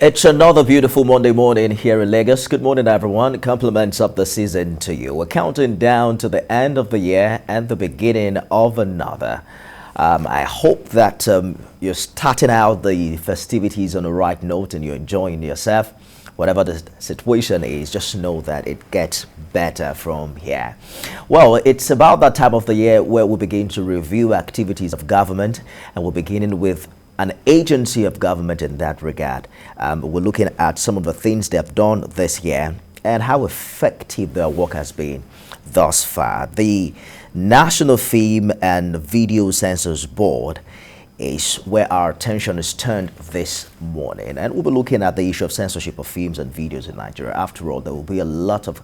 It's another beautiful Monday morning here in Lagos. Good morning, everyone. Compliments of the season to you. We're counting down to the end of the year and the beginning of another. I hope that you're starting out the festivities on the right note and you're enjoying yourself. Whatever the situation is, just know that it gets better from here. Well, it's about that time of the year where we begin to review activities of government, and we're beginning with an agency of government in that regard. We're looking at some of the things they've done this year and how effective their work has been thus far. The National Film and Video Censors Board is where our attention is turned this morning, and we'll be looking at the issue of censorship of films and videos in Nigeria. After all, there will be a lot of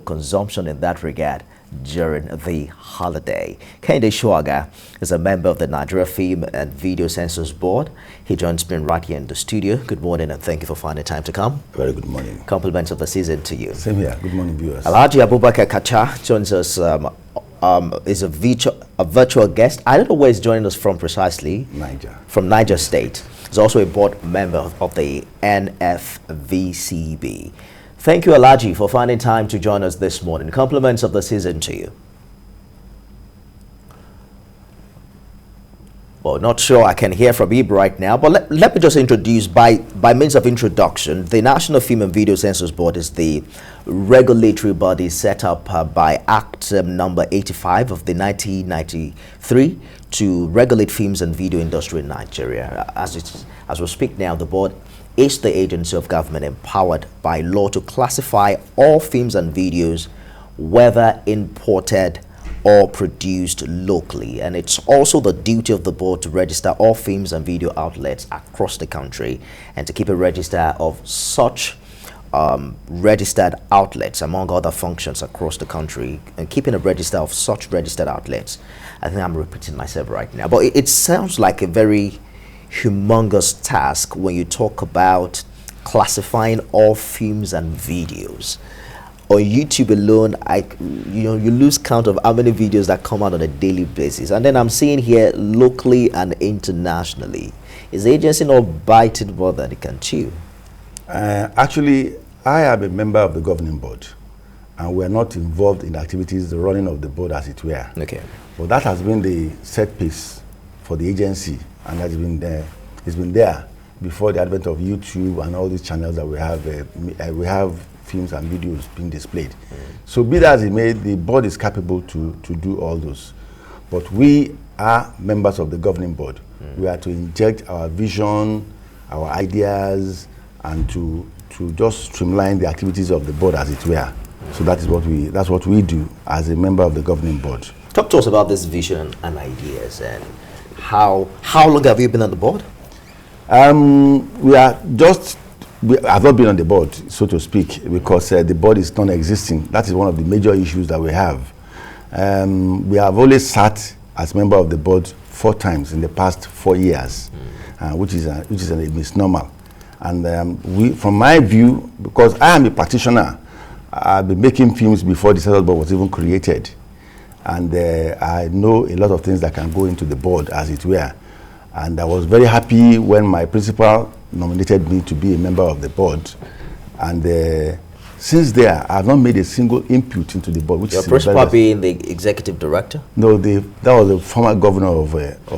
consumption in that regard during the holiday. Kende Shuaga is a member of the Nigeria Film and Video Censors Board. He joins me right here in the studio. Good morning, and thank you for finding time to come. Very good morning. Compliments of the season to you. Same here. Good morning, viewers. Alhaji Abubakar Kacha joins us. Is a virtual guest. I don't know where he's joining us from precisely. Niger. From Niger State. He's also a board member of the NFVCB. Thank you, Alhaji, for finding time to join us this morning. Compliments of the season to you. Well, not sure I can hear from Ib right now, but let me just introduce, by means of introduction, the National Film and Video Censors Board is the regulatory body set up by Act number 85 of the 1993 to regulate films and video industry in Nigeria. As we speak now, the board is the agency of government empowered by law to classify all films and videos, whether imported or produced locally, and it's also the duty of the board to register all films and video outlets across the country and to keep a register of such registered outlets, among other functions across the country, and keeping a register of such registered outlets. I think I'm repeating myself right now, but it sounds like a very humongous task when you talk about classifying all films and videos. On YouTube alone, you lose count of how many videos that come out on a daily basis. And then I'm seeing here locally and internationally. Is the agency not biting more than it can chew? Actually, I am a member of the governing board, and we're not involved in the activities, the running of the board as it were. Okay. But that has been the set piece for the agency, and has been there. It's been there before the advent of YouTube and all these channels that we have. We have films and videos being displayed. So be that as it may, the board is capable to do all those. But we are members of the governing board. We are to inject our vision, our ideas, and to just streamline the activities of the board as it were. So that's what we do as a member of the governing board. Talk to us about this vision and ideas, and how long have you been on the board? I've not been on the board, so to speak, because the board is non-existing. That is one of the major issues that we have. We have only sat as member of the board 4 times in the past 4 years, which is a misnomer. And from my view, because I am a practitioner, I've been making films before the Censors Board was even created, and I know a lot of things that can go into the board, as it were. And I was very happy when my principal nominated me to be a member of the board, and since there I have not made a single input into the board. Which your principal being the executive director? No, that was the former governor of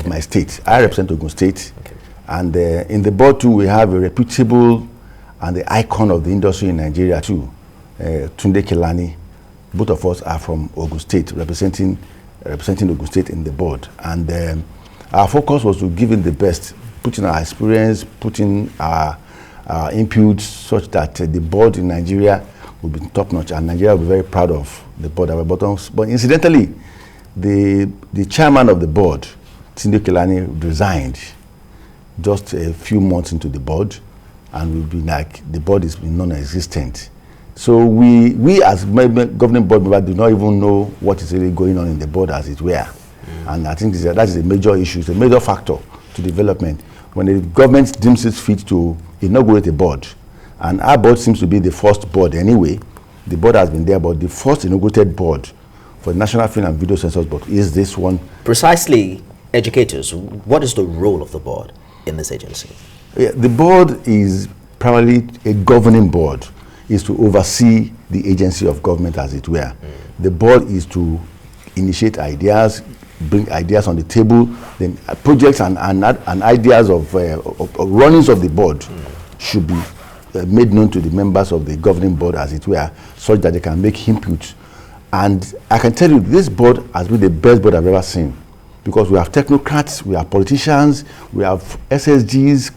my state. I represent Ogun State, okay. And in the board too we have a reputable and the icon of the industry in Nigeria too, Tunde Kelani. Both of us are from Ogun State, representing Ogun State in the board, and our focus was to give it the best, putting our experience, putting our input, such that the board in Nigeria will be top-notch, and Nigeria will be very proud of the board at our bottoms. But incidentally, the chairman of the board, Tunde Kelani, resigned just a few months into the board, and we've been like, the board is non-existent. So we as governing board members do not even know what is really going on in the board, as it were. And I think that is a major issue, it's a major factor to development. When the government deems it fit to inaugurate a board, and our board seems to be the first board anyway, the board has been there, but the first inaugurated board for the National Film and Video Censors Board is this one. Precisely, educators, what is the role of the board in this agency? Yeah, the board is primarily a governing board, is to oversee the agency of government, as it were. The board is to initiate ideas, bring ideas on the table, then projects and ideas of runnings of the board should be made known to the members of the governing board, as it were, such that they can make input. And I can tell you, this board has been the best board I've ever seen, because we have technocrats, we have politicians, we have SSGs,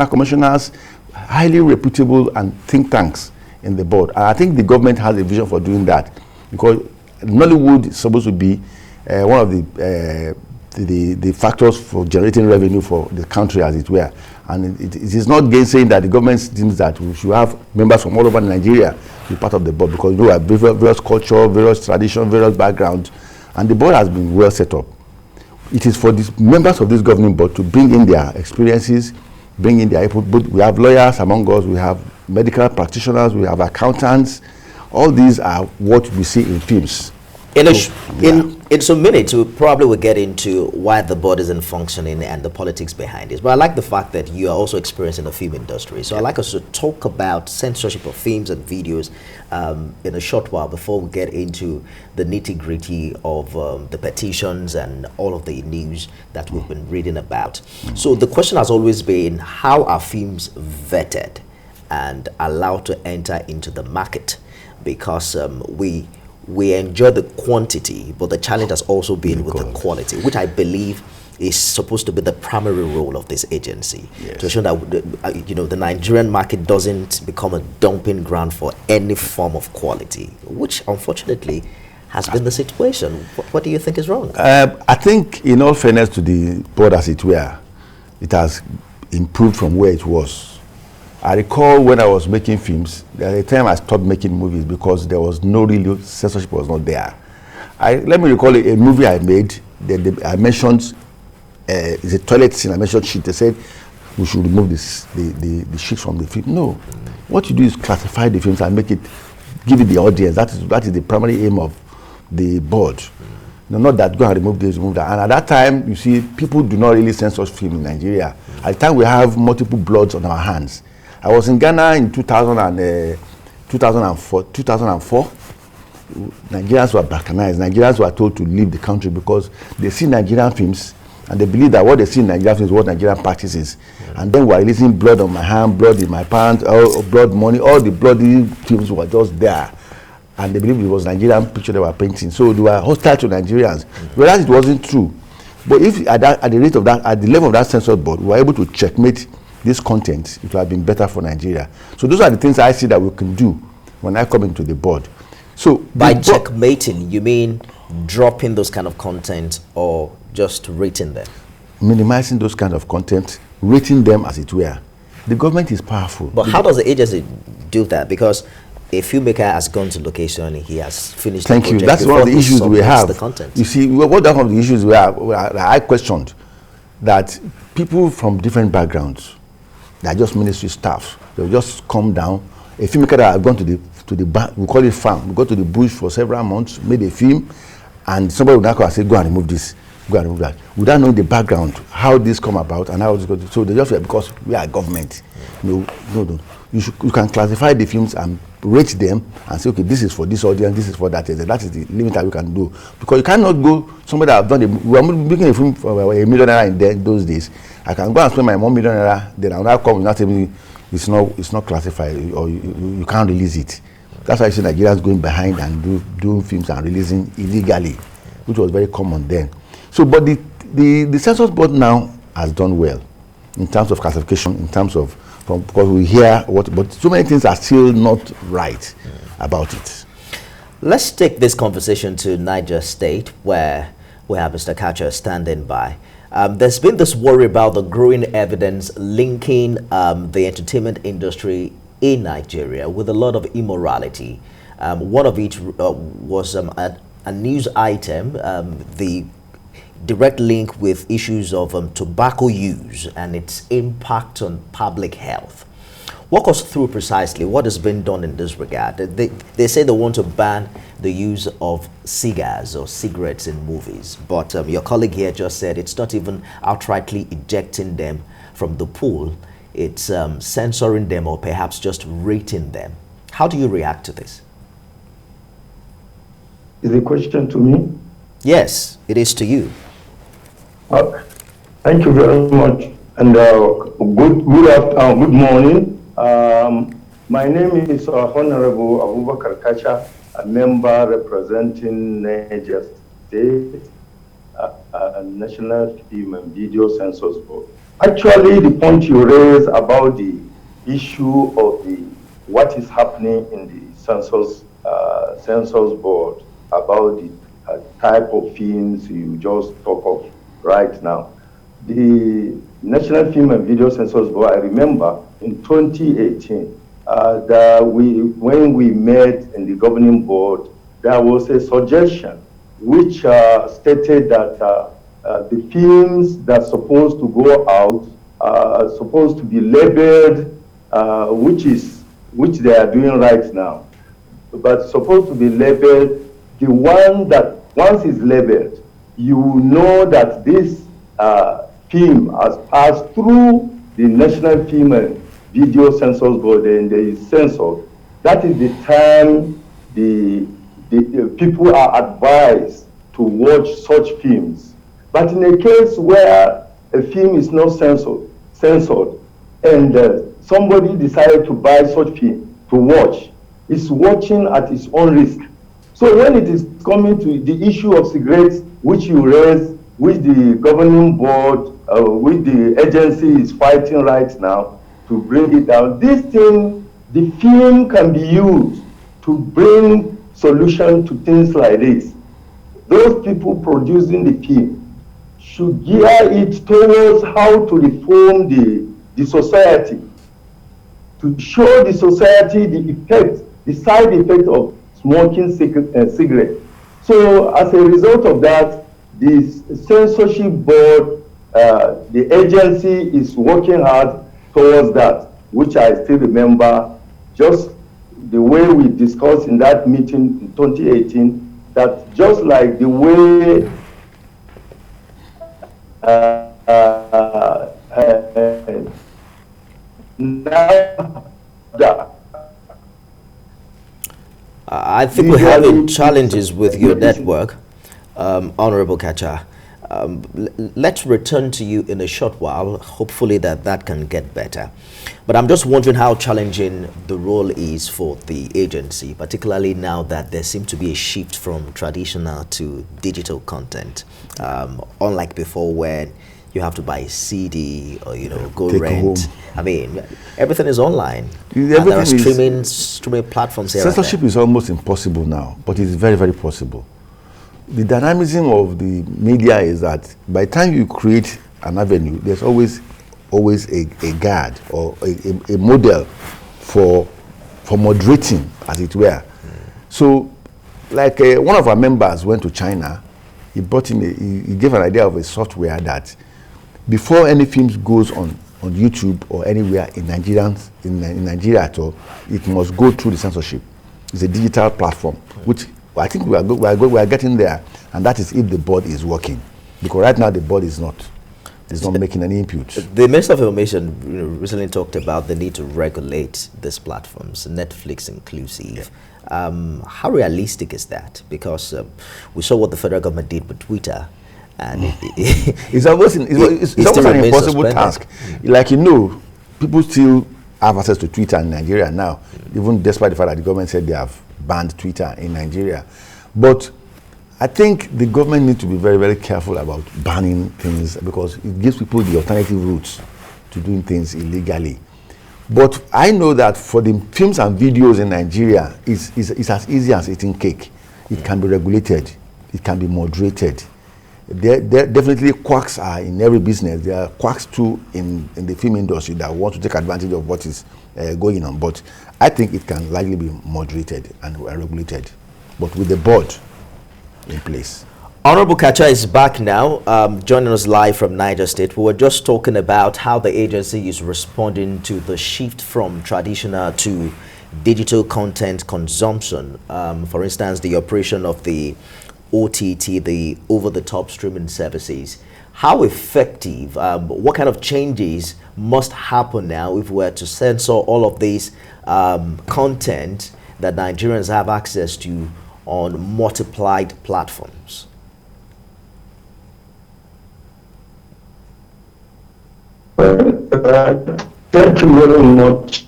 commissioners, highly reputable and think tanks in the board. And I think the government has a vision for doing that, because Nollywood is supposed to be one of the factors for generating revenue for the country, as it were. And it is not gainsaying that the government thinks that we should have members from all over Nigeria be part of the board, because we have various culture, various tradition, various backgrounds, and the board has been well set up. It is for the members of this governing board to bring in their experiences, bring in their input. We have lawyers among us, we have medical practitioners, we have accountants. All these are what we see in films. In some minutes, we probably will get into why the board isn't functioning and the politics behind it. But I like the fact that you are also experienced in the film industry. So I'd like us to talk about censorship of films and videos in a short while before we get into the nitty-gritty of the petitions and all of the news that we've been reading about. So the question has always been, how are films vetted and allowed to enter into the market? Because we enjoy the quantity, but the challenge has also been with the quality, which I believe is supposed to be the primary role of this agency, to ensure that the Nigerian market doesn't become a dumping ground for any form of quality, which unfortunately has been the situation. What do you think is wrong? I think, in all fairness to the board, as it were, it has improved from where it was. I recall when I was making films, there was a time I stopped making movies because there was no real censorship, was not there. Let me recall a movie I made. I mentioned it's a toilet scene. I mentioned shit. They said we should remove the shit from the film. No, what you do is classify the films and make it, give it the audience. That is the primary aim of the board. No, not that go and remove this, remove that. And at that time, you see, people do not really censor film in Nigeria. At the time, we have multiple bloods on our hands. I was in Ghana in 2004. Nigerians were balkanized. Nigerians were told to leave the country because they see Nigerian films and they believe that what they see in Nigerian films is what Nigerian practices. And then we were releasing blood on my hand, blood in my pants, blood money, all the bloody films were just there. And they believed it was Nigerian picture they were painting. So they were hostile to Nigerians. Whereas it wasn't true. But if at the rate of that, at the level of that censor board, we were able to checkmate this content, it would have been better for Nigeria. So those are the things I see that we can do when I come into the board. So by checkmating, you mean dropping those kind of content or just rating them? Minimizing those kind of content, rating them, as it were. The government is powerful. But how does the agency do that? Because a filmmaker has gone to location, he has finished Thank you. That's one of the issues we have. The content. You see, one of the issues we have, I questioned that people from different backgrounds, they are just ministry staff. They'll just come down. A filmmaker that has gone to the we call it farm. We go to the bush for several months, made a film, and somebody would now come and say, go and remove this, go and remove that. Without knowing the background, how this come about and how it's going to. So they just say, because we are government. No. You can classify the films and rate them and say, okay, this is for this audience, this is for that. That is the limit that we can do. Because you cannot go, somebody that have done we are making a film for $1 million in those days. I can go and spend my $1 million, then I'll now come and not tell me it's not classified, or you can't release it. That's why I see Nigerians going behind and doing films and releasing illegally, which was very common then. So, but the Censors Board now has done well in terms of classification, in terms of, because we hear but so many things are still not right about it. Let's take this conversation to Niger State, where we have Mr. Kacha standing by. There's been this worry about the growing evidence linking the entertainment industry in Nigeria with a lot of immorality. One of it was a news item, the direct link with issues of tobacco use and its impact on public health. Walk us through precisely what has been done in this regard. They say they want to ban the use of cigars or cigarettes in movies, but your colleague here just said it's not even outrightly ejecting them from the pool. it's censoring them or perhaps just rating them. How do you react to this? Is the question to me? Yes, it is to you. Thank you very much, and good morning. My name is Honourable Kazeem, a member representing Niger State, National Film and Video Censors Board. Actually, the point you raised about the issue of what is happening in the Censors Board about the type of films you just talk of right now. The National Film and Video Censors Board, I remember in 2018, when we met in the governing board, there was a suggestion which stated that the films that are supposed to go out are supposed to be labeled, which they are doing right now, but supposed to be labeled. The one that once is labeled, you know that this film has passed through the National Film and Video Censors Board and there is censored. That is the time the people are advised to watch such films. But in a case where a film is not censored and somebody decided to buy such film to watch, is watching at his own risk. So when it is coming to the issue of cigarettes, which you raised, which the governing board, which the agency is fighting right now to bring it down, this thing, the film can be used to bring solution to things like this. Those people producing the film should gear it towards how to reform the society, to show the society the side effect of smoking cigarette. So as a result of that, the censorship board, the agency is working hard towards that, which I still remember, just the way we discussed in that meeting in 2018, that just like the way I think we're having challenges with your network, Honorable Kazeem. Let's return to you in a short while. Hopefully that can get better. But I'm just wondering how challenging the role is for the agency, particularly now that there seems to be a shift from traditional to digital content. Unlike before when you have to buy a CD or, go rent. I mean, everything is online. There are streaming platforms here. Censorship is almost impossible now, but it's very, very possible. The dynamism of the media is that by the time you create an avenue, there's always a guard or a model for moderating, as it were. So, like one of our members went to China, he brought in he gave an idea of a software that before any film goes on YouTube or anywhere in Nigeria at all, it must go through the censorship. It's a digital platform, which I think we are getting there, and that is if the board is working, because right now the board is not making any input. The Minister of Information recently talked about the need to regulate these platforms, Netflix inclusive. Yeah. How realistic is that? Because we saw what the federal government did with Twitter, and it's almost an impossible task. Like people still have access to Twitter in Nigeria now, even despite the fact that the government said they have banned Twitter in Nigeria. But I think the government needs to be very, very careful about banning things, because it gives people the alternative routes to doing things illegally. But I know that for the films and videos in Nigeria, it's as easy as eating cake. It can be regulated. It can be moderated. There definitely quacks are in every business. There are quacks too in the film industry that want to take advantage of what is going on. But I think it can likely be moderated and regulated, but with the board in place. Honorable Kazeem is back now, joining us live from Niger State. We were just talking about how the agency is responding to the shift from traditional to digital content consumption. For instance, the operation of the OTT, the over-the-top streaming services. how effective, what kind of changes must happen now if we were to censor all of these content that Nigerians have access to on multiplied platforms? Thank you very much.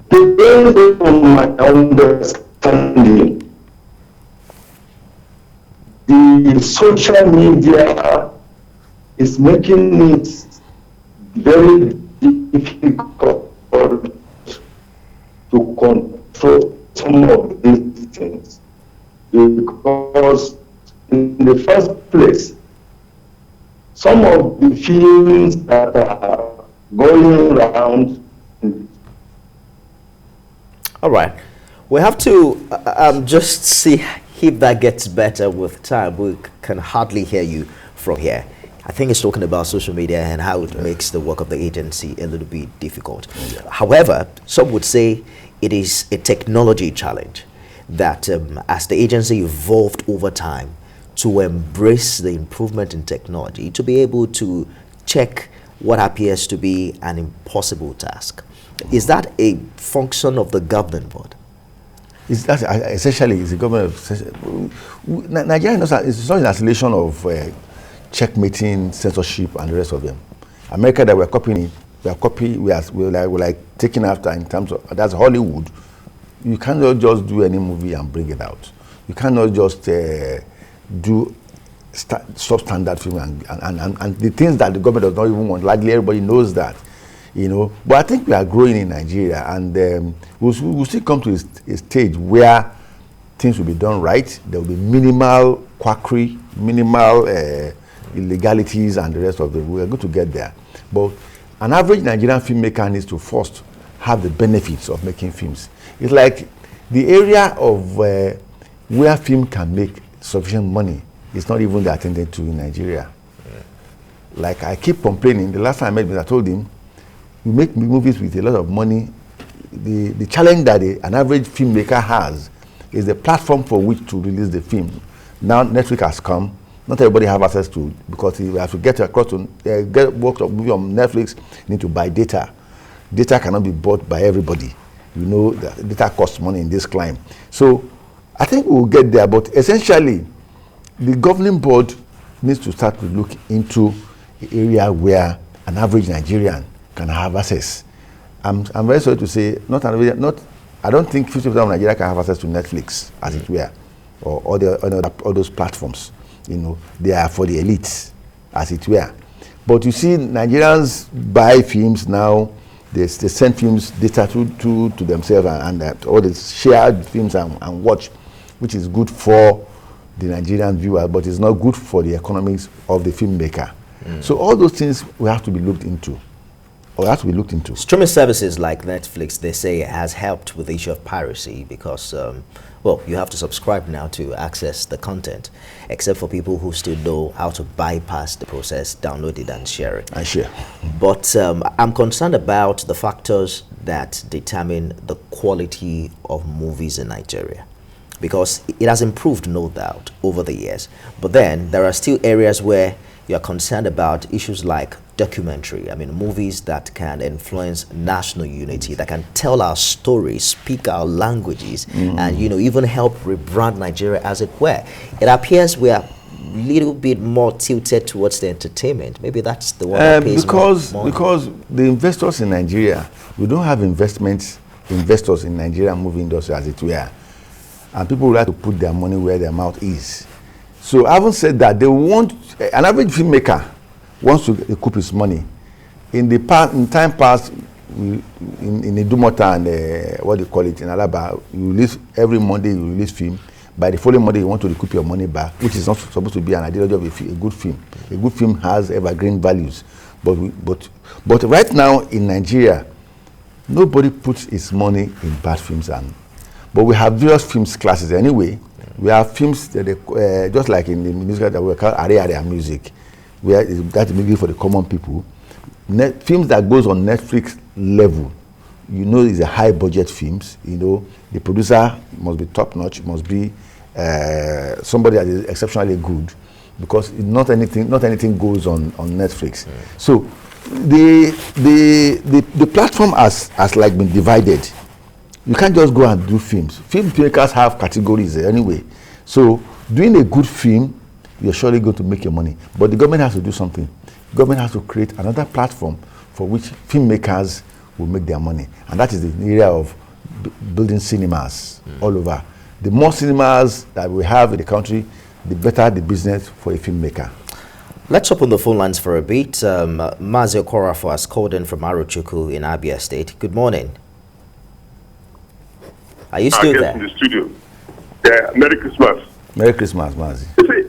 Based on my understanding, the social media is making it very difficult to control some of these things, because in the first place, some of the films that are going around. All right, we have to just see if that gets better with time. We can hardly hear you from here. I think it's talking about social media and how it makes the work of the agency a little bit difficult. Yeah. However, some would say it is a technology challenge that as the agency evolved over time to embrace the improvement in technology, to be able to check what appears to be an impossible task. Is that a function of the governing board? Essentially, it's the government of Nigeria is not in isolation of checkmating, censorship, and the rest of them. America that we're copying, we're like taking after in terms of, that's Hollywood. You cannot just do any movie and bring it out. You cannot just do substandard film and the things that the government does not even want. Likely everybody knows that, you know. But I think we are growing in Nigeria, and we'll still come to a stage where things will be done right. There will be minimal quackery, minimal illegalities, and the rest of them. We are going to get there. But an average Nigerian filmmaker needs to first have the benefits of making films. It's like the area of where film can make sufficient money is not even attended to in Nigeria. Yeah. Like I keep complaining. The last time I met him, I told him, we make movies with a lot of money. The challenge that an average filmmaker has is the platform for which to release the film. Now Netflix has come. Not everybody have access to it, because you have to get across to get work of movie on Netflix. You need to buy data. Data cannot be bought by everybody. You know, the data costs money in this climate. So I think we'll get there, but essentially the governing board needs to start to look into the area where an average Nigerian can have access. I'm very sorry to say, I don't think 50% of Nigeria can have access to Netflix, as it were, or all those platforms. You know, they are for the elites, as it were. But you see, Nigerians buy films now. They send films data to themselves, and all the shared films and watch, which is good for the Nigerian viewer, but it's not good for the economics of the filmmaker. So all those things will have to be looked into. Streaming services like Netflix, they say, has helped with the issue of piracy because, well, you have to subscribe now to access the content, except for people who still know how to bypass the process, download it and share it. But I'm concerned about the factors that determine the quality of movies in Nigeria, because it has improved, no doubt, over the years. But then there are still areas where you're concerned about issues like documentary. I mean, movies that can influence national unity, that can tell our stories, speak our languages, and, you know, even help rebrand Nigeria, as it were. It appears we are a little bit more tilted towards the entertainment. Maybe that's the one that pays because more. The investors in Nigeria, we don't have investors in Nigerian movie industry, as it were, and people would like to put their money where their mouth is. So having said that, they want an average filmmaker wants to recoup his money. In time past, in Idumota and what do you call it, in Alaba, you release every Monday, you release film. By the following Monday, you want to recoup your money back, which is not supposed to be an ideology of a good film. A good film has evergreen values. But right now in Nigeria, nobody puts its money in bad films. But we have various films classes anyway. We have films that just like in the music that we call area music, where that's music for the common people. Films that goes on Netflix level, you know, is a high budget films. You know, the producer must be top notch, must be somebody that is exceptionally good, because not anything goes on Netflix. So the platform has like been divided. You can't just go and do films. Filmmakers have categories anyway. So doing a good film, you're surely going to make your money. But the government has to do something. The government has to create another platform for which filmmakers will make their money. And that is the area of building cinemas all over. The more cinemas that we have in the country, the better the business for a filmmaker. Let's open the phone lines for a bit. Marzia Korra has called in from Arochukwu in Abia State. Good morning. Are you still there? In the studio. Yeah, Merry Christmas. Merry Christmas, Marzia. You see,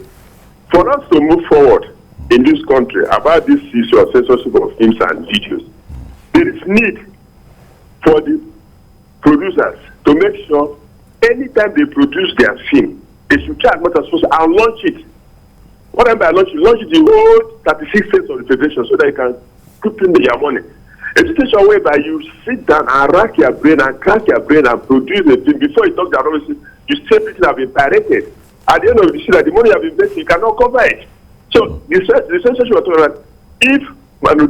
for us to move forward in this country about this issue of censorship of films and videos, there is need for the producers to make sure anytime they produce their film, they should try as much as possible and launch it. What I mean by launch it the whole 36 states of the federation so that you can put in your money. A situation whereby you sit down and rack your brain and crack your brain and produce a film before you talk to the you say everything have been pirated. At the end of the day, the money you have invested, you cannot cover it. So the censorship was talking about, if the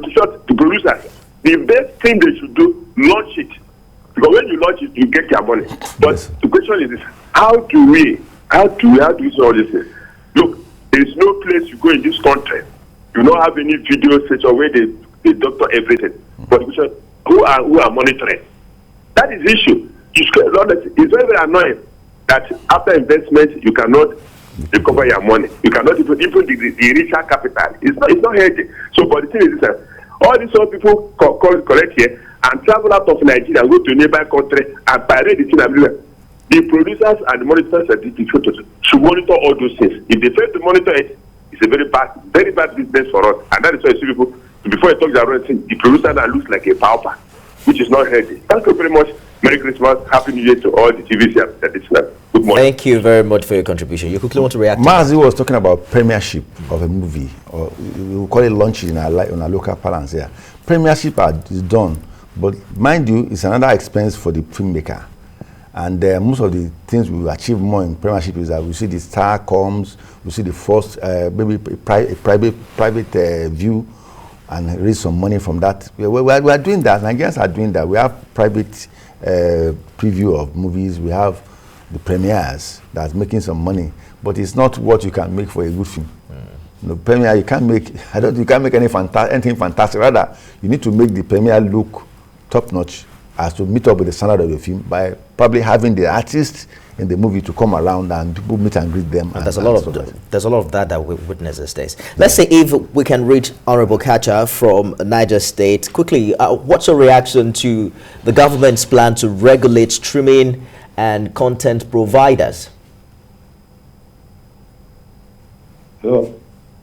producers, the best thing they should do, launch it. Because when you launch it, you get your money. But the question is this: how do we do all this thing? Look, there is no place you go in this country. You don't have any video station where they doctor everything. But the question, who are monitoring? That is the issue. It's very, very annoying that after investment you cannot recover your money. You cannot even the initial capital. It's not healthy. So, but the thing is this: all these other people collect here and travel out of Nigeria, go to a nearby country and pirate the thing everywhere. The producers and the monitors should monitor all those things. If they fail to monitor it, it's a very bad business for us. And that is why you see people, before you talk the right thing, the producer now looks like a pauper, which is not healthy. Thank you very much. Merry Christmas. Happy New Year to all the TVC listeners. Good morning. Thank you very much for your contribution. You quickly want to react? Marzia was talking about premiership of a movie, or we will call it launching in our local parlance here. Premiership is done, but mind you, it's another expense for the filmmaker. And most of the things we achieve more in premiership is that we see the star comes, we see the first maybe a private view, and raise some money from that. We are doing that. Nigerians are doing that. We have private preview of movies. We have the premieres that's making some money, but it's not what you can make for a good film. The premiere you can't make. You can't make anything fantastic. Rather, you need to make the premiere look top notch, as to meet up with the standard of the film by probably having the artists in the movie to come around and people meet and greet them. And there's a lot of that we witness these days. Let's say if we can reach Honourable Kazeem from Niger State. Quickly, what's your reaction to the government's plan to regulate streaming and content providers? So,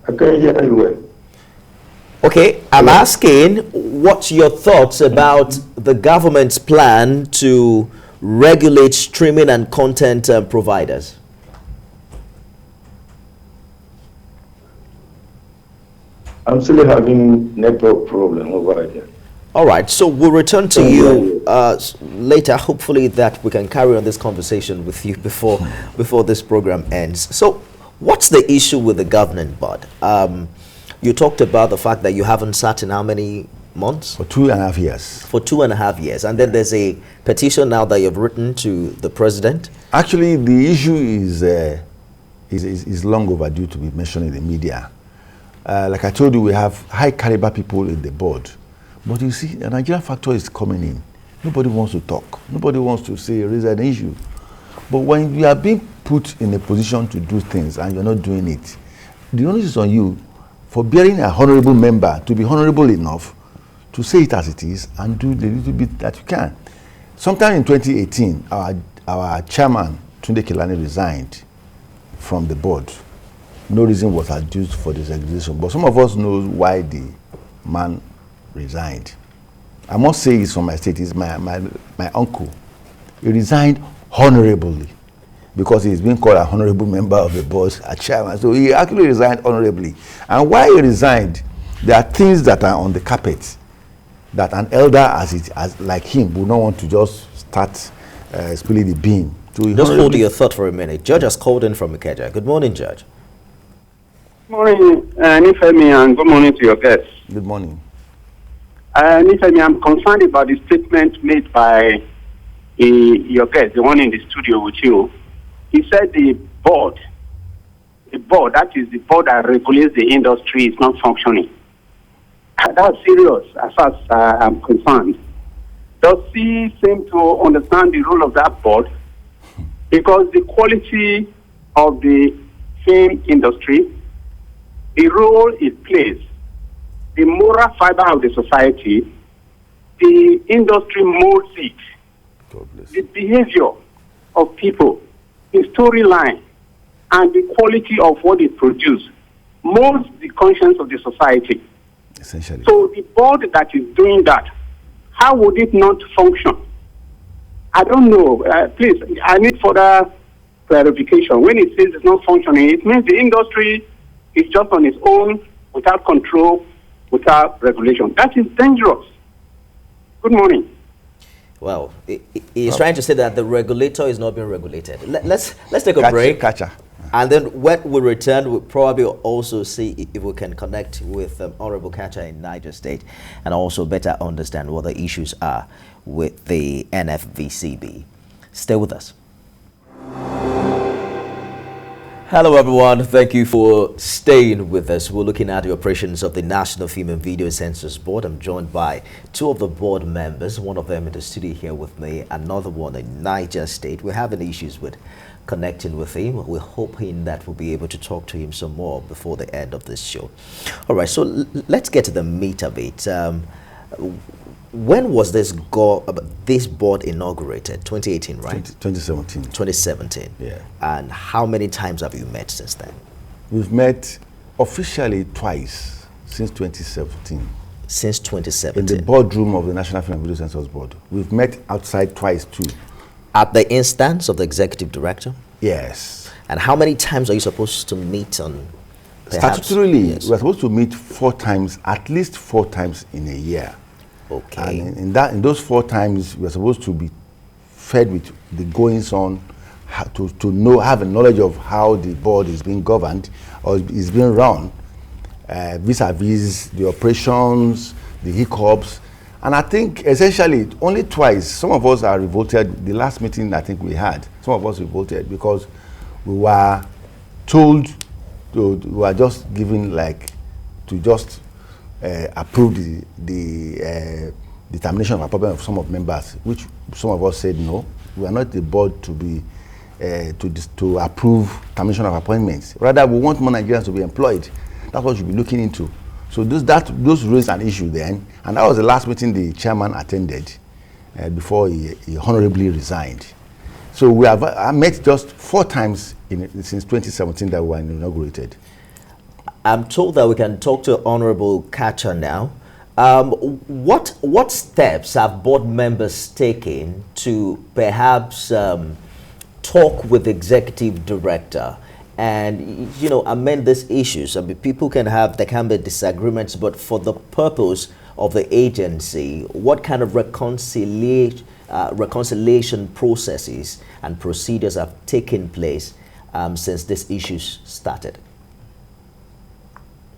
I can't hear you well. Okay, I'm asking, what's your thoughts about the government's plan to regulate streaming and content providers? I'm still having network problem over here. All right, so we'll return to you later. Hopefully that we can carry on this conversation with you before this program ends. So what's the issue with the governing board? You talked about the fact that you haven't sat in how many months? For 2.5 years. For 2.5 years. And then there's a petition now that you've written to the president. Actually, the issue is long overdue to be mentioned in the media. Like I told you, we have high caliber people in the board. But you see, a Nigerian factor is coming in. Nobody wants to talk. Nobody wants to say raise an issue. But when you are being put in a position to do things and you're not doing it, the onus is on you for bearing a honorable member to be honorable enough to say it as it is and do the little bit that you can. Sometime in 2018, our chairman, Tunde Kelani, resigned from the board. No reason was adduced for this resignation, but some of us know why the man resigned. I must say this from my state, is my uncle. He resigned honorably, because he's been called a honorable member of the board, a chairman. So he actually resigned honorably. And why he resigned, there are things that are on the carpet that an elder as like him would not want to just start spilling the bean Just hold your thought for a minute. Judge has called in from Ikeja. Good morning, Judge. Good morning, Nifemi, and good morning to your guests. Good morning. Nifemi, I'm concerned about the statement made by your guest, the one in the studio with you. He said the board, that is the board that regulates the industry, is not functioning. That's serious as far as I'm concerned. Does he seem to understand the role of that board? Because the quality of the film industry, the role it plays, the moral fiber of the society, the industry molds it, the behavior of people, the storyline, and the quality of what it produces molds the conscience of the society. Essentially. So the board that is doing that, how would it not function? I don't know. Please, I need further clarification. When it says it's not functioning, it means the industry is just on its own, without control, without regulation. That is dangerous. Good morning. Well, he's trying to say that the regulator is not being regulated. Let's take a break. And then when we return, we'll probably also see if we can connect with Honourable Kazeem in Niger State and also better understand what the issues are with the NFVCB. Stay with us. Hello everyone, thank you for staying with us. We're looking at the operations of the National Film and Video Censors Board. I'm joined by two of the board members, one of them in the studio here with me, another one in Niger State. We're having issues with connecting with him. We're hoping that we'll be able to talk to him some more before the end of this show. All right, so let's get to the meat of it. When was this board inaugurated? 2018, right? 2017. 2017. Yeah. And how many times have you met since then? We've met officially twice since 2017. Since 2017? In the boardroom of the National Film and Video Censors Board. We've met outside twice too. At the instance of the executive director? Yes. And how many times are you supposed to meet on? Statutorily, yes, we're supposed to meet 4 times, at least 4 times in a year. Okay. And in those 4 times, we're supposed to be fed with the goings on, have a knowledge of how the board is being governed or is being run, vis-a-vis the operations, the hiccups. And I think essentially only twice, some of us are revolted. The last meeting I think we had, some of us revolted because we were told we were just given to just approve the determination of appointment of some of members, which some of us said no. We are not the board to be to approve termination of appointments. Rather, we want more Nigerians to be employed. That's what we should be looking into. So those raised an issue then, and that was the last meeting the chairman attended before he honorably resigned. So we have met just 4 times since 2017 that we were inaugurated. I'm told that we can talk to Honourable Kazeem now. What steps have board members taken to perhaps talk with the executive director and amend these issues? I mean, people there can be disagreements, but for the purpose of the agency, what kind of reconciliation processes and procedures have taken place since these issues started?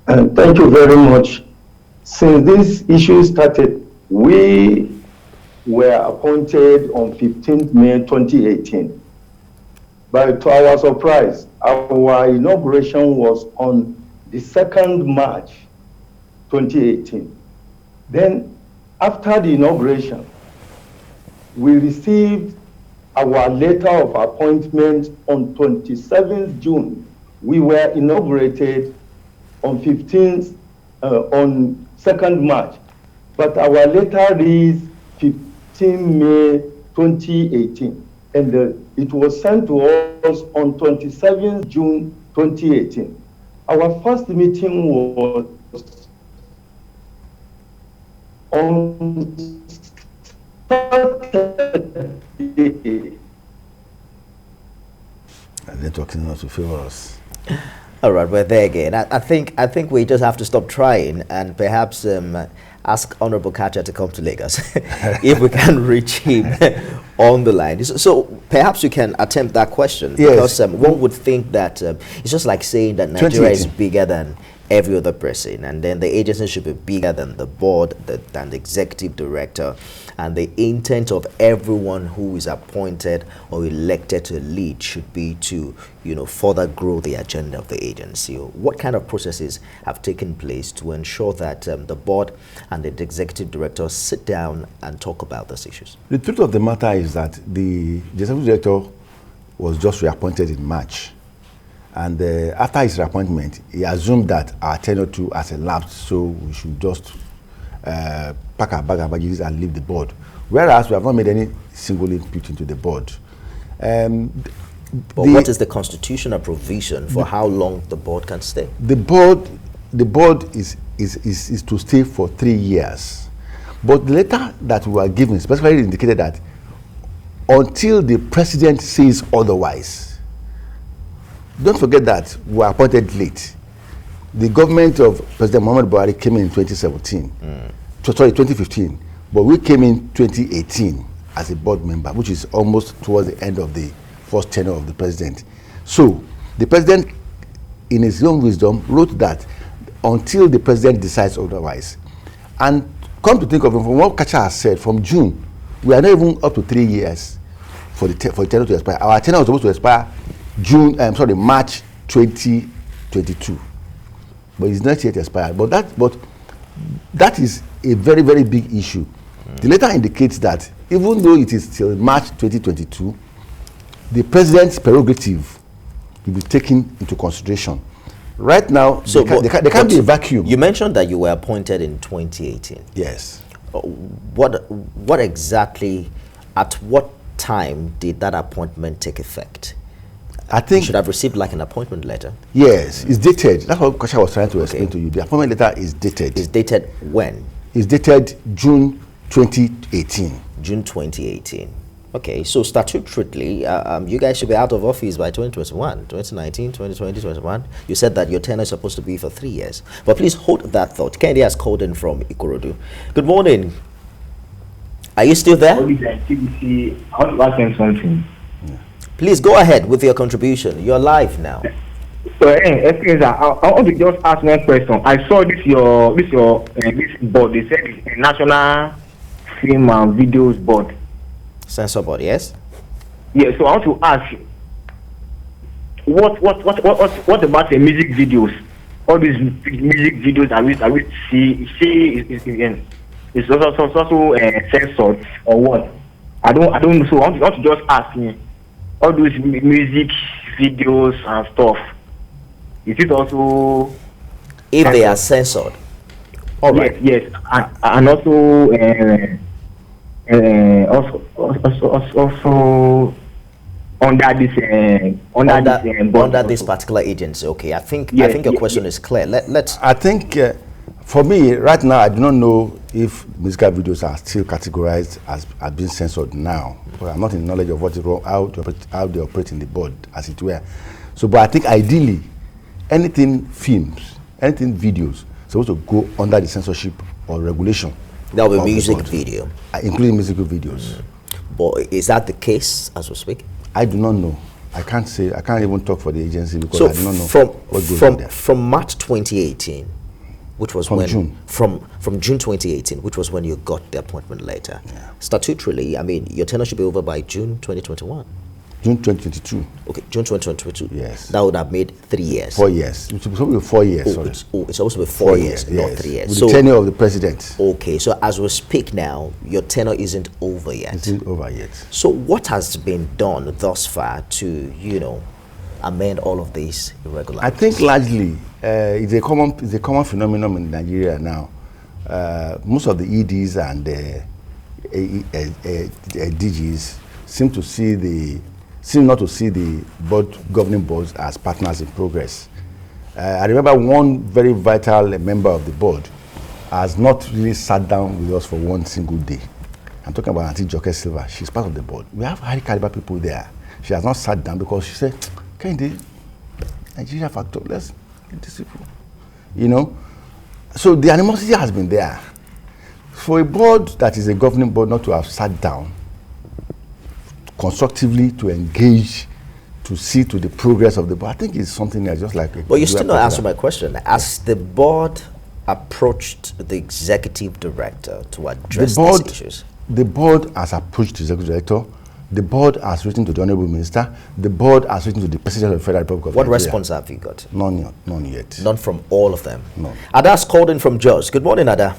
Thank you very much. Since this issue started, we were appointed on 15th May 2018. But to our surprise, our inauguration was on the 2nd March 2018. Then, after the inauguration, we received our letter of appointment on 27th June. We were inaugurated on 15th, on 2nd March, but our letter reads 15 May 2018, and it was sent to us on 27th June 2018. Our first meeting was on Saturday. Networking not to favor us. All right, we're there again. I think we just have to stop trying and perhaps ask Honourable Kazeem to come to Lagos if we can reach him on the line. So perhaps you can attempt that question, yes. Because one would think that it's just like saying that Nigeria is bigger than every other person, and then the agency should be bigger than the board, than the executive director, and the intent of everyone who is appointed or elected to lead should be to, further grow the agenda of the agency. What kind of processes have taken place to ensure that the board and the executive director sit down and talk about these issues? The truth of the matter is that the executive director was just reappointed in March. And after his reappointment, he assumed that our tenure too has elapsed, so we should just pack our baggages and leave the board. Whereas we have not made any single input into the board. But what is the constitutional provision for how long the board can stay? The board is to stay for 3 years. But the letter that we were given specifically indicated that until the president says otherwise. Don't forget that we were appointed late. The government of President Muhammadu Buhari came in 2017. 2015. But we came in 2018 as a board member, which is almost towards the end of the first tenure of the president. So the president, in his own wisdom, wrote that until the president decides otherwise. And come to think of it, from what Kacha has said, from June, we are not even up to 3 years for the tenure to expire. Our tenure was supposed to expire March 2022, but it's not yet expired. But that is a very, very big issue. The letter indicates that even though it is till March 2022, the president's prerogative will be taken into consideration. Right now, so there can't be a vacuum. You mentioned that you were appointed in 2018. Yes. What exactly, at what time did that appointment take effect? I think you should have received like an appointment letter. Yes, it's dated. That's what Kasha was trying to explain to you. The appointment letter is dated. It's dated when? It's dated June 2018. June 2018. Okay, so statutorily, you guys should be out of office by 2021, 2019, 2020, 2021. You said that your tenure is supposed to be for 3 years. But please hold that thought. Kennedy has called in from Ikorodu. Good morning. Are you still there? TVC, I want to ask them something. Please go ahead with your contribution. You're live now. So, I want to just ask one question. I saw this board. They said it's a National Film and Videos Board. Censor board, yes. Yeah. So I want to ask, what about the music videos? All these music videos that we see is also censored or what? I don't know. So I want to just ask me. All those music videos and stuff, is it also if they are censored? All right. Yes, and also under this particular agency. Okay, I think your question is clear. Let's. I think for me right now, I do not know if musical videos are still categorized as being censored now. But I'm not in knowledge of what is wrong, how they operate in the board, as it were. So, but I think ideally, anything films, anything videos, supposed to go under the censorship or regulation. That will be music video, including musical videos. But is that the case as we speak? I do not know. I can't say. I can't even talk for the agency because I do not know what goes on there. From March 2018. Which was from June. From June 2018, which was when you got the appointment letter. Yeah. Statutorily, I mean, your tenure should be over by June 2021. June 2022. Okay, June 2022. Yes. That would have made 3 years. 4 years. It's supposed to be 4 years. It's supposed to be 4 years, not 3 years. With the tenure of the president. Okay, so as we speak now, your tenure isn't over yet. It isn't over yet. So what has been done thus far to, amend all of these irregularities? I think largely it's a common phenomenon in Nigeria now. Most of the EDs and DGs seem not to see the governing boards as partners in progress. I remember one very vital member of the board has not really sat down with us for one single day. I'm talking about Auntie Joke Silva. She's part of the board. We have high caliber people there. She has not sat down because she said, Kennedy, Nigeria factor. Let's get these people. You know, so the animosity has been there. For a board that is a governing board not to have sat down constructively to engage, to see to the progress of the board, I think it's something that's just like. But you still not answer my question. As the board approached the executive director to address these issues, the board has approached the executive director. The board has written to the Honourable Minister. The board has written to the President of the Federal Republic of Nigeria. What response have you got? None yet. None from all of them? No. Ada's called in from Jos. Good morning, Ada.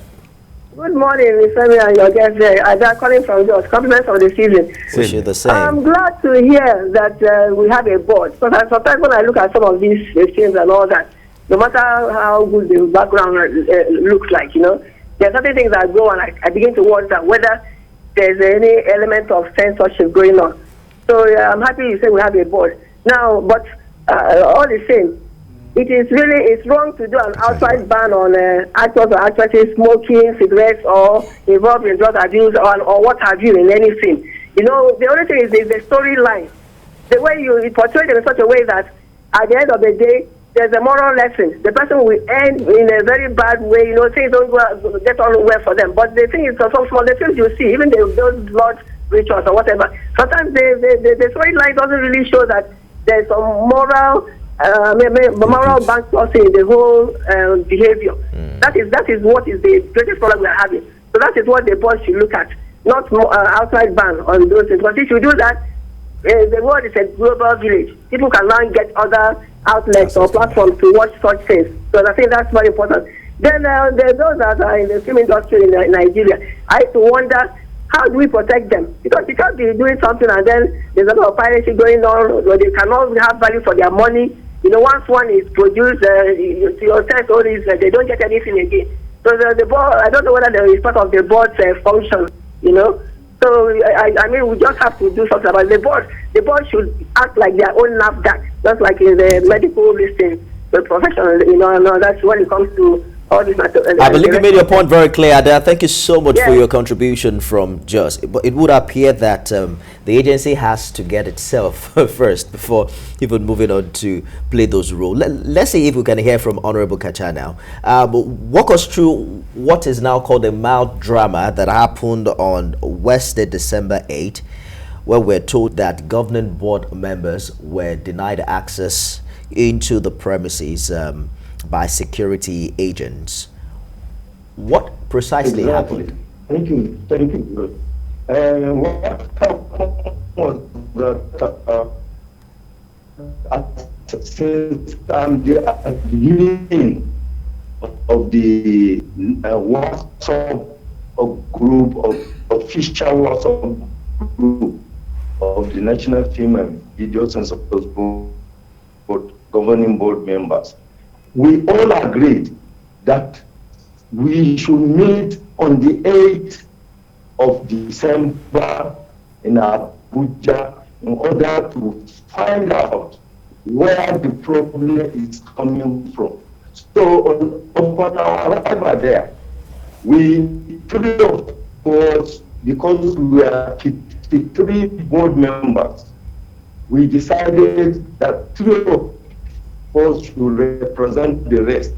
Good morning, Femi and your guest there. Ada calling from Jos. Compliments on the season. Wish you the same. I'm glad to hear that we have a board. Because sometimes when I look at some of these things and all that, no matter how good the background looks like, you know, there are certain things that go and I begin to wonder whether there's any element of censorship going on. So I'm happy you say we have a board. Now, but all the same, it's wrong to do an outright ban on actors or actresses smoking cigarettes or involved in drug abuse or what have you in anything. You know, the only thing is the storyline. The way you portray it in such a way that at the end of the day, there's a moral lesson. The person will end in a very bad way. You know, things don't get on well for them. But the thing is, so small, the things you see, even those blood rituals or whatever, sometimes the storyline doesn't really show that there's some moral bankruptcy in the whole behavior. That is what is the greatest problem we are having. So that is what the board should look at, not outright ban on those things. But if you do that, the world is a global village. People can now get other outlets or platforms to watch such things. So I think that's very important. Then there are those that are in the film industry in Nigeria. I have to wonder, how do we protect them? Because you can't be doing something and then there's a lot of piracy going on, or they cannot have value for their money. You know, once one is produced, your test all this, they don't get anything again. So the board, I don't know whether there is part of the board's function, you know. So I mean, we just have to do something about it. The board should act like their own NAFDAC, just like in the medical listing, the professional, you know, and that's when it comes to all this matter. I believe you made your point very clear, Ada. Thank you so much for your contribution from Jos. But it would appear that the agency has to get itself first before even moving on to play those roles. Let's see if we can hear from Honourable Kacha now. Walk us through what is now called a mild drama that happened on Wednesday, December 8, where we're told that governing board members were denied access into the premises by security agents. What precisely happened? Thank you. What happened was that since the beginning of the WhatsApp group of official WhatsApp group of the National Film and Video Censors Board governing board members, we all agreed that we should meet on the 8th of December in Abuja in order to find out where the problem is coming from. So upon our arrival there, we three of us, because we are 53 board members, we decided that 3 of us should represent the rest.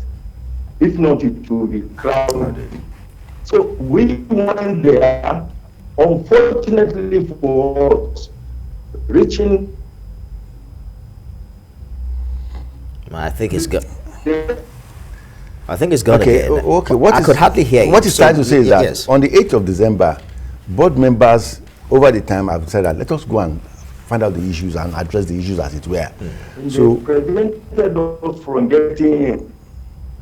If not, it will be crowded. So we went there. Unfortunately for us, reaching. I think it's good. I think it's gone okay, again. Okay, I could hardly hear you. What he's trying to say is that on the 8th of December, board members over the time have said that let us go and find out the issues and address the issues as it were. So prevented us from getting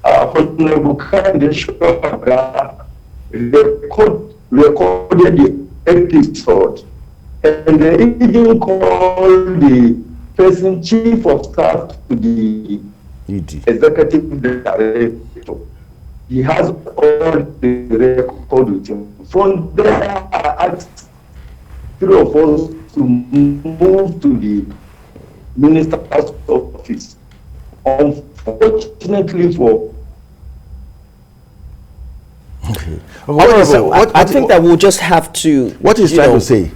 Honourable Kazeem recorded the episode, and they even called the person chief of staff to the executive director. He has all the record with him. From there, I asked 3 of us to move to the minister's office. Unfortunately for I think that we'll just have to. What he's trying to say,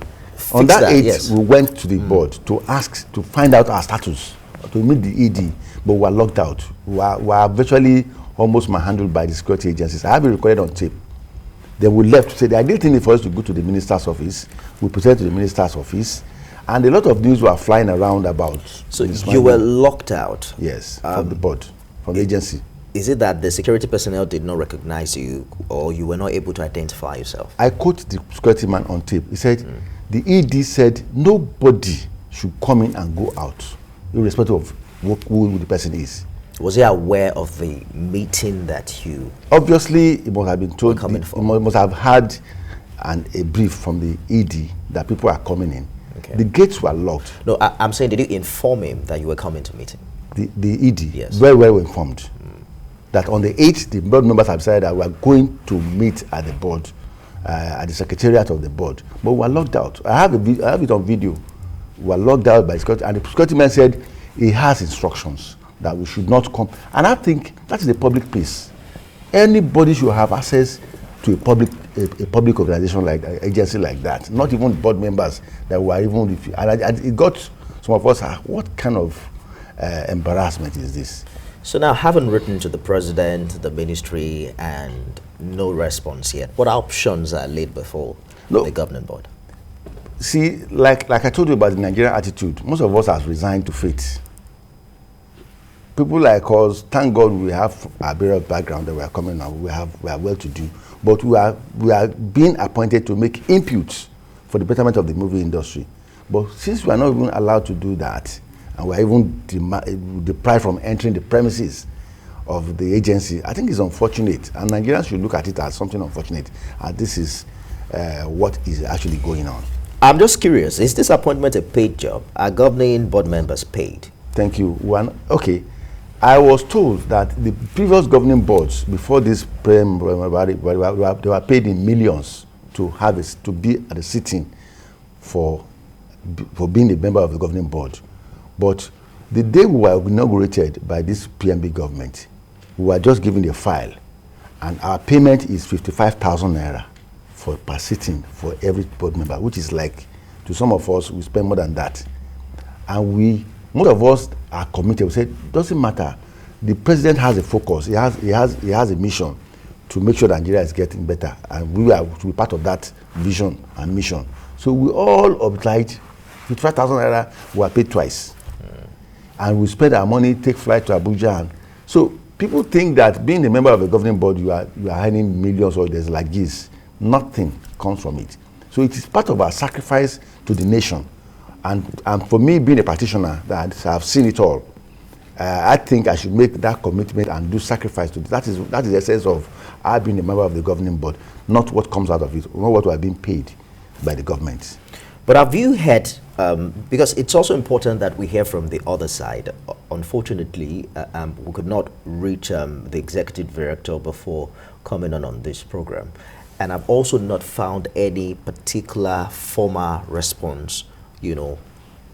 on that 8th, yes, we went to the board to ask to find out our status, to meet the ED. but we are locked out. We are virtually almost manhandled by the security agencies. I have it recorded on tape. Then we left to say the ideal thing is for us to go to the minister's office. We present to the minister's office, and a lot of news were flying around about. So you were locked out? Yes, from the board, from the agency. Is it that the security personnel did not recognize you, or you were not able to identify yourself? I quote the security man on tape. He said, the ED said nobody should come in and go out, irrespective of who the person is. Was he aware of the meeting that you... Obviously, he must have been told, he must have had a brief from the ED that people are coming in. Okay. The gates were locked. No, I'm saying, did you inform him that you were coming to meeting? The ED, yes, very well informed. That on the 8th, the board members have decided that we are going to meet at the board, at the secretariat of the board. But we are locked out. I have it on video. We are locked out by security, and the security man said he has instructions that we should not come. And I think that is a public place. Anybody should have access to a public organization like an agency like that. Not even board members that were even. And it got some of us. What kind of embarrassment is this? So now, having written to the president, the ministry, and no response yet, what options are laid before the governing board? See, like I told you about the Nigerian attitude, most of us have resigned to fate. People like us, thank God we have a bit of background that we are coming now. We are well to do, but we are being appointed to make inputs for the betterment of the movie industry. But since we are not even allowed to do that, and we are even deprived from entering the premises of the agency, I think it's unfortunate, and Nigerians should look at it as something unfortunate. And this is what is actually going on. I'm just curious, is this appointment a paid job? Are governing board members paid? Thank you. Okay. I was told that the previous governing boards before this they were paid in millions to be at the sitting for being a member of the governing board. But the day we were inaugurated by this PMB government, we were just given a file, and our payment is 55,000 naira per sitting for every board member, which is like, to some of us, we spend more than that. And most of us are committed. We say, doesn't matter. The president has a focus. He has a mission to make sure that Nigeria is getting better, and we are to be part of that vision and mission. So we all obliged. 55,000 naira, we are paid twice, and we spend our money, take flight to Abuja. And so people think that being a member of a governing board, you are earning millions, or there's like this. Nothing comes from it. So it is part of our sacrifice to the nation. And for me, being a practitioner that I've seen it all, I think I should make that commitment and do sacrifice to it. That is the essence of I being a member of the governing board, not what comes out of it, not what we are being paid by the government. But have you heard, because it's also important that we hear from the other side. Unfortunately, we could not reach the executive director before coming on this program. And I've also not found any particular formal response,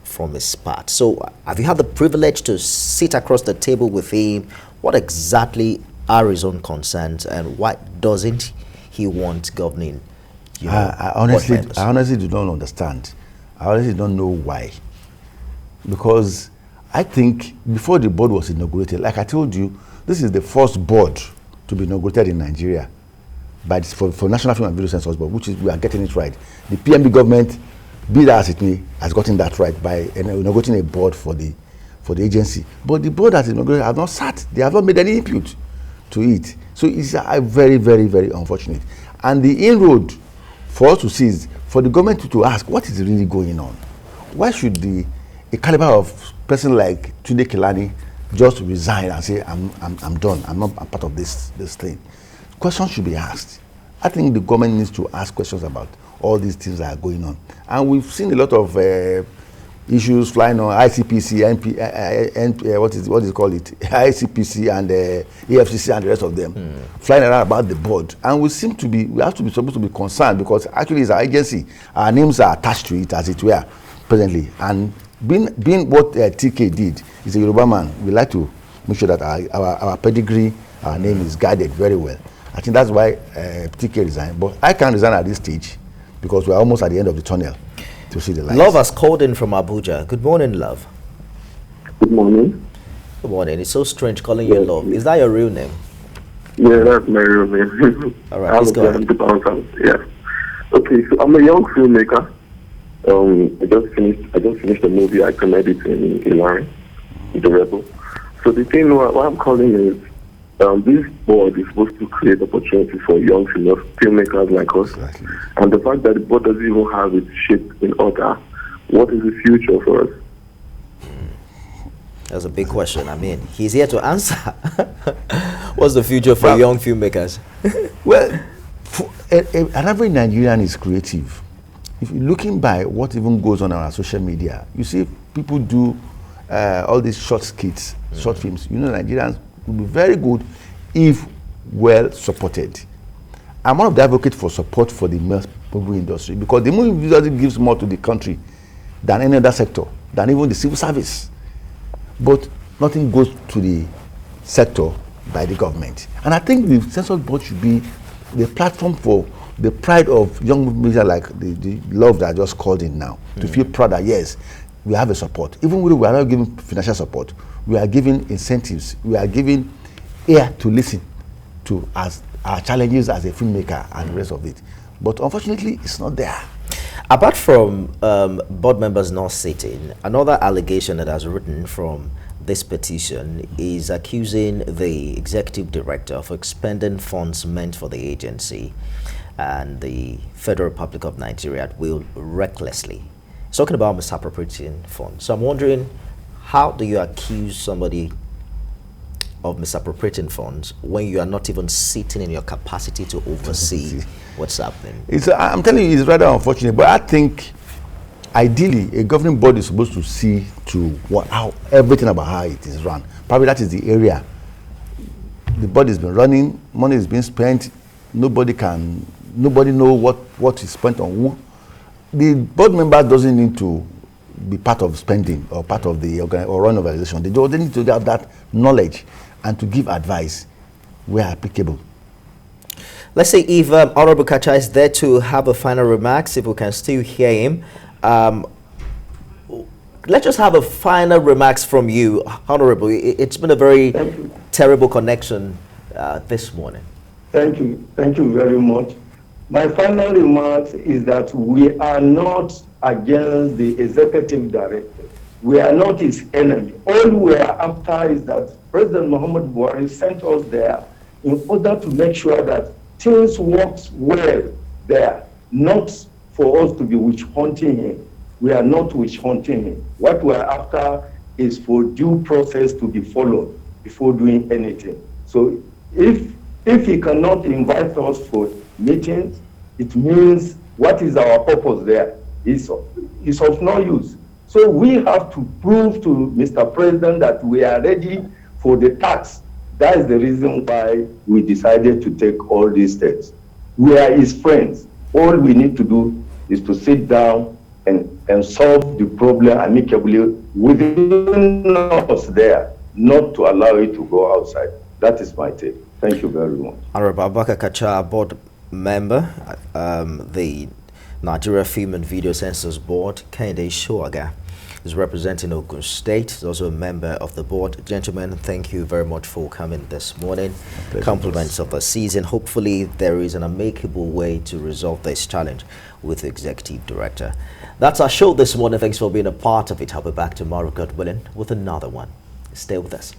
from his part. So have you had the privilege to sit across the table with him? What exactly are his own concerns, and why doesn't he want governing? I honestly do not understand. I honestly don't know why. Because I think before the board was inaugurated, like I told you, this is the first board to be inaugurated in Nigeria for National Film and Video Censors Board, which is, we are getting it right. The PMB government, be that as it may, has gotten that right by inaugurating a board for the agency. But the board that is inaugurated have not sat. They have not made any input to it. So it's very, very, very unfortunate. And the inroad for us to see is for the government to ask, what is really going on? Why should a caliber of person like Tunde Kelani just resign and say, I'm done, I'm not a part of this thing? Questions should be asked. I think the government needs to ask questions about all these things that are going on. And we've seen a lot of issues flying on ICPC, what is called it, ICPC and EFCC and the rest of them, flying around about the board. And we have to be supposed to be concerned, because actually it's our agency. Our names are attached to it, as it were, presently. And being what TK did, is a Yoruba man, we like to make sure that our pedigree, our name is guided very well. I think that's why TK resigned. But I can't resign at this stage, because we're almost at the end of the tunnel to see the light. Love has called in from Abuja. Good morning, Love. Good morning. Good morning. It's so strange calling you Love. Is that your real name? Yeah, that's my real name. All right, let's go ahead. Yeah. Okay, so I'm a young filmmaker. I just finished a movie I committed in Iran, The Rebel. So the thing what I'm calling is this board is supposed to create opportunity for young female filmmakers like us. Exactly. And the fact that the board doesn't even have its shit in order, what is the future for us? That's a big question. I mean, he's here to answer. What's the future for young filmmakers? Well, an average Nigerian is creative. If you're looking by what even goes on our social media, you see people do all these short skits, short films. You know, Nigerians will be very good if well supported. I'm one of the advocates for support for the movie industry, because the movie industry gives more to the country than any other sector, than even the civil service. But nothing goes to the sector by the government. And I think the Censors Board should be the platform for the pride of young media, like the Love that I just called in now, to feel proud that yes, we have a support. Even when we are not giving financial support, we are giving incentives, we are giving ear to listen to as our challenges as a filmmaker and the rest of it. But unfortunately, it's not there. Apart from board members not sitting, another allegation that has written from this petition is accusing the executive director of expending funds meant for the agency and the Federal Republic of Nigeria at will recklessly. It's talking about misappropriating funds. So I'm wondering, how do you accuse somebody of misappropriating funds when you are not even sitting in your capacity to oversee what's happening? I'm telling you, it's rather unfortunate, but I think ideally a governing body is supposed to see to how everything about how it is run. Probably that is the area the body has been running, money is being spent, nobody know what is spent on who. The board member doesn't need to be part of spending or part of the run organization. They need to have that knowledge and to give advice where applicable. Let's say if Honourable Kacha is there to have a final remarks, if we can still hear him. Let's just have a final remarks from you, Honourable. It's been a very terrible connection this morning. Thank you very much. My final remarks is that we are not against the executive director. We are not his enemy. All we are after is that President Muhammad Buhari sent us there in order to make sure that things work well there, not for us to be witch hunting him. We are not witch hunting him. What we are after is for due process to be followed before doing anything. So if he cannot invite us for meetings, it means what is our purpose there is of no use. So we have to prove to Mr. President that we are ready for the tax. That is the reason why we decided to take all these steps. We are his friends. All we need to do is to sit down and solve the problem amicably within us there, not to allow it to go outside. That is my take. Thank you very much. Honourable Abubakar Kacha, board member, the Nigeria Film and Video Censors Board. Kehinde Shoaga is representing Ogun State. He's also a member of the board. Gentlemen, thank you very much for coming this morning. Compliments of the season. Hopefully there is an amicable way to resolve this challenge with the executive director. That's our show this morning. Thanks for being a part of it. I'll be back tomorrow, God willing, with another one. Stay with us.